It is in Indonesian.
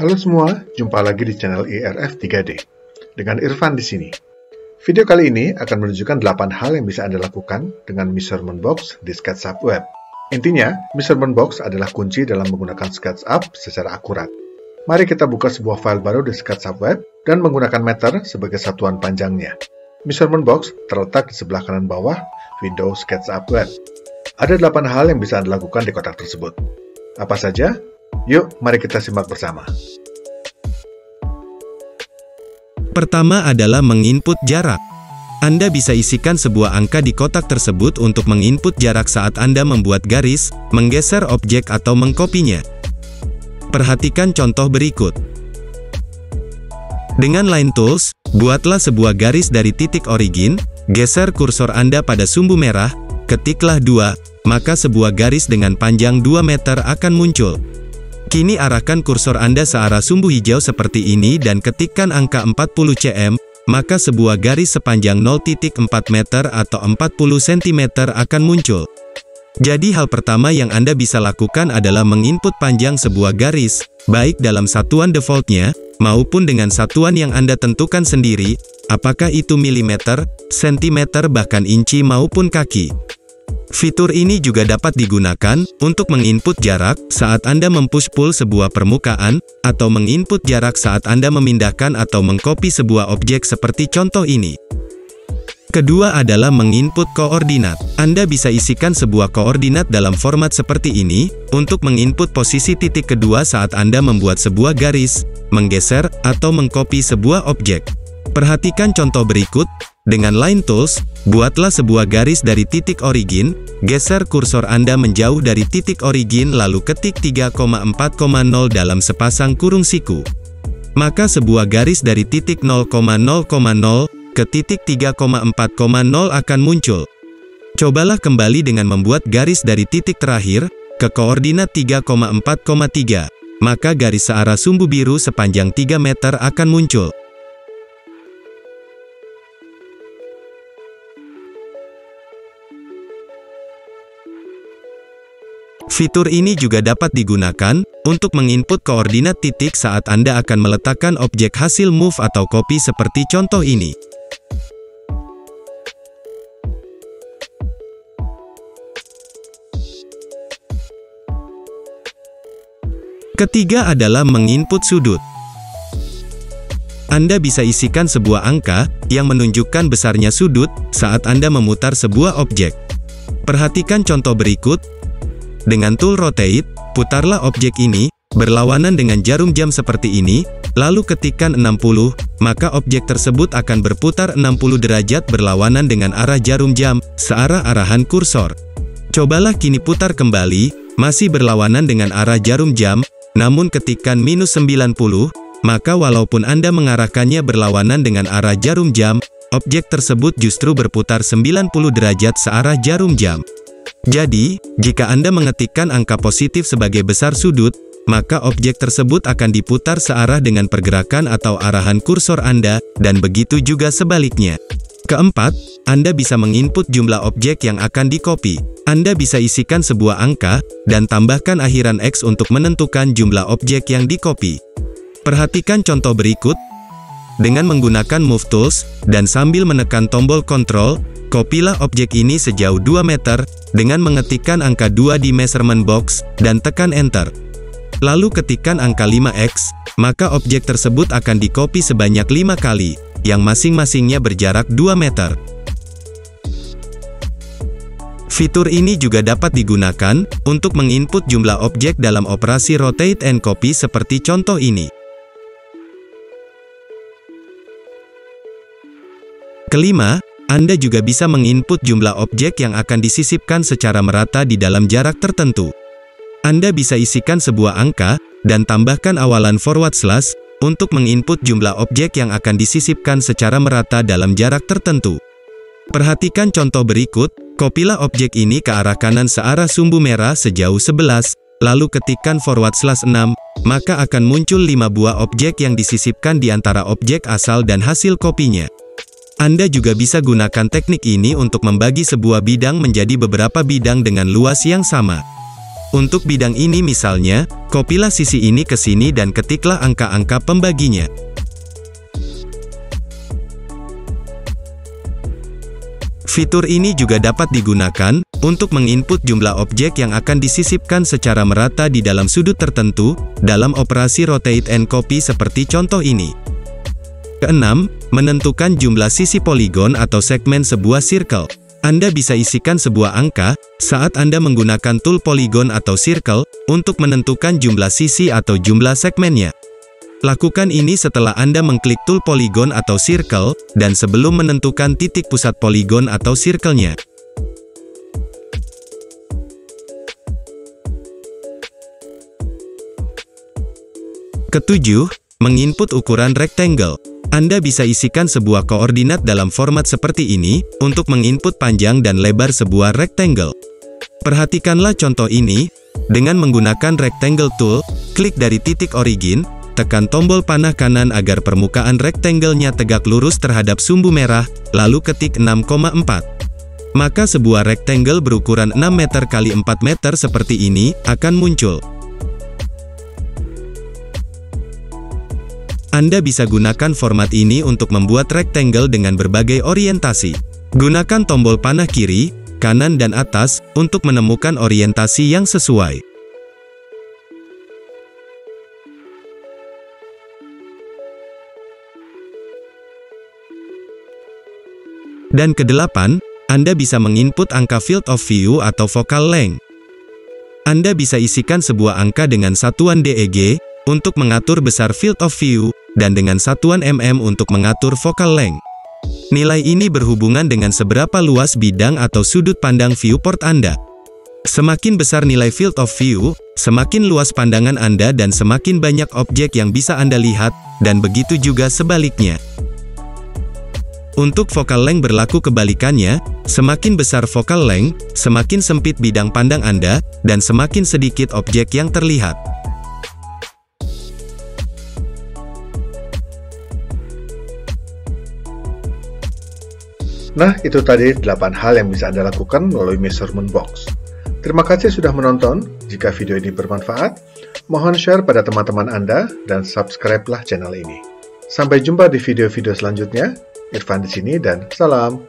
Halo semua, jumpa lagi di channel IRF 3D dengan Irfan di sini. Video kali ini akan menunjukkan 8 hal yang bisa Anda lakukan dengan measurement box di SketchUp Web. Intinya, measurement box adalah kunci dalam menggunakan SketchUp secara akurat. Mari kita buka sebuah file baru di SketchUp Web dan menggunakan meter sebagai satuan panjangnya. Measurement box terletak di sebelah kanan bawah window SketchUp Web. Ada 8 hal yang bisa Anda lakukan di kotak tersebut. Apa saja? Yuk, mari kita simak bersama. Pertama adalah menginput jarak. Anda bisa isikan sebuah angka di kotak tersebut untuk menginput jarak saat Anda membuat garis, menggeser objek atau mengkopinya. Perhatikan contoh berikut. Dengan Line Tools, buatlah sebuah garis dari titik origin, geser kursor Anda pada sumbu merah, ketiklah 2, maka sebuah garis dengan panjang 2 meter akan muncul. Kini arahkan kursor Anda searah sumbu hijau seperti ini dan ketikkan angka 40 cm, maka sebuah garis sepanjang 0,4 meter atau 40 cm akan muncul. Jadi hal pertama yang Anda bisa lakukan adalah menginput panjang sebuah garis, baik dalam satuan defaultnya, maupun dengan satuan yang Anda tentukan sendiri, apakah itu milimeter, sentimeter bahkan inci maupun kaki. Fitur ini juga dapat digunakan untuk menginput jarak saat Anda mempush-pull sebuah permukaan, atau menginput jarak saat Anda memindahkan atau mengcopy sebuah objek seperti contoh ini. Kedua adalah menginput koordinat. Anda bisa isikan sebuah koordinat dalam format seperti ini, untuk menginput posisi titik kedua saat Anda membuat sebuah garis, menggeser, atau mengcopy sebuah objek. Perhatikan contoh berikut. Dengan Line Tools, buatlah sebuah garis dari titik origin, geser kursor Anda menjauh dari titik origin lalu ketik 3,4,0 dalam sepasang kurung siku. Maka sebuah garis dari titik 0,0,0 ke titik 3,4,0 akan muncul. Cobalah kembali dengan membuat garis dari titik terakhir, ke koordinat 3,4,3, maka garis searah sumbu biru sepanjang 3 meter akan muncul. Fitur ini juga dapat digunakan untuk menginput koordinat titik saat Anda akan meletakkan objek hasil move atau copy seperti contoh ini. Ketiga adalah menginput sudut. Anda bisa isikan sebuah angka yang menunjukkan besarnya sudut saat Anda memutar sebuah objek. Perhatikan contoh berikut. Dengan tool Rotate, putarlah objek ini, berlawanan dengan jarum jam seperti ini, lalu ketikkan 60, maka objek tersebut akan berputar 60 derajat berlawanan dengan arah jarum jam, searah arahan kursor. Cobalah kini putar kembali, masih berlawanan dengan arah jarum jam, namun ketikkan minus 90, maka walaupun Anda mengarahkannya berlawanan dengan arah jarum jam, objek tersebut justru berputar 90 derajat searah jarum jam. Jadi, jika Anda mengetikkan angka positif sebagai besar sudut, maka objek tersebut akan diputar searah dengan pergerakan atau arahan kursor Anda, dan begitu juga sebaliknya. Keempat, Anda bisa menginput jumlah objek yang akan di-copy. Anda bisa isikan sebuah angka, dan tambahkan akhiran X untuk menentukan jumlah objek yang di-copy. Perhatikan contoh berikut. Dengan menggunakan Move Tools, dan sambil menekan tombol Ctrl, kopilah objek ini sejauh 2 meter, dengan mengetikkan angka 2 di measurement box, dan tekan Enter. Lalu ketikkan angka 5x, maka objek tersebut akan di-copy sebanyak 5 kali, yang masing-masingnya berjarak 2 meter. Fitur ini juga dapat digunakan untuk menginput jumlah objek dalam operasi Rotate and Copy seperti contoh ini. Kelima, Anda juga bisa menginput jumlah objek yang akan disisipkan secara merata di dalam jarak tertentu. Anda bisa isikan sebuah angka, dan tambahkan awalan forward slash, untuk menginput jumlah objek yang akan disisipkan secara merata dalam jarak tertentu. Perhatikan contoh berikut, kopilah objek ini ke arah kanan searah sumbu merah sejauh 11, lalu ketikkan forward slash 6, maka akan muncul 5 buah objek yang disisipkan di antara objek asal dan hasil kopinya. Anda juga bisa gunakan teknik ini untuk membagi sebuah bidang menjadi beberapa bidang dengan luas yang sama. Untuk bidang ini misalnya, kopilah sisi ini ke sini dan ketiklah angka-angka pembaginya. Fitur ini juga dapat digunakan untuk menginput jumlah objek yang akan disisipkan secara merata di dalam sudut tertentu dalam operasi rotate and copy seperti contoh ini. Keenam, menentukan jumlah sisi poligon atau segmen sebuah circle. Anda bisa isikan sebuah angka saat Anda menggunakan tool polygon atau circle untuk menentukan jumlah sisi atau jumlah segmennya. Lakukan ini setelah Anda mengklik tool polygon atau circle, dan sebelum menentukan titik pusat poligon atau circle-nya. Ketujuh, menginput ukuran rectangle. Anda bisa isikan sebuah koordinat dalam format seperti ini, untuk menginput panjang dan lebar sebuah rectangle. Perhatikanlah contoh ini, dengan menggunakan rectangle tool, klik dari titik origin, tekan tombol panah kanan agar permukaan rektangelnya tegak lurus terhadap sumbu merah, lalu ketik 6,4. Maka sebuah rektangle berukuran 6 meter x 4 meter seperti ini, akan muncul. Anda bisa gunakan format ini untuk membuat rektangle dengan berbagai orientasi. Gunakan tombol panah kiri, kanan dan atas, untuk menemukan orientasi yang sesuai. Dan kedelapan, Anda bisa menginput angka field of view atau focal length. Anda bisa isikan sebuah angka dengan satuan DEG, untuk mengatur besar field of view, dan dengan satuan mm untuk mengatur focal length. Nilai ini berhubungan dengan seberapa luas bidang atau sudut pandang viewport Anda. Semakin besar nilai field of view, semakin luas pandangan Anda dan semakin banyak objek yang bisa Anda lihat, dan begitu juga sebaliknya. Untuk focal length berlaku kebalikannya, semakin besar focal length, semakin sempit bidang pandang Anda, dan semakin sedikit objek yang terlihat. Nah, itu tadi 8 hal yang bisa Anda lakukan melalui Measurement Box. Terima kasih sudah menonton. Jika video ini bermanfaat, mohon share pada teman-teman Anda dan subscribe-lah channel ini. Sampai jumpa di video-video selanjutnya. Irfan di sini dan salam.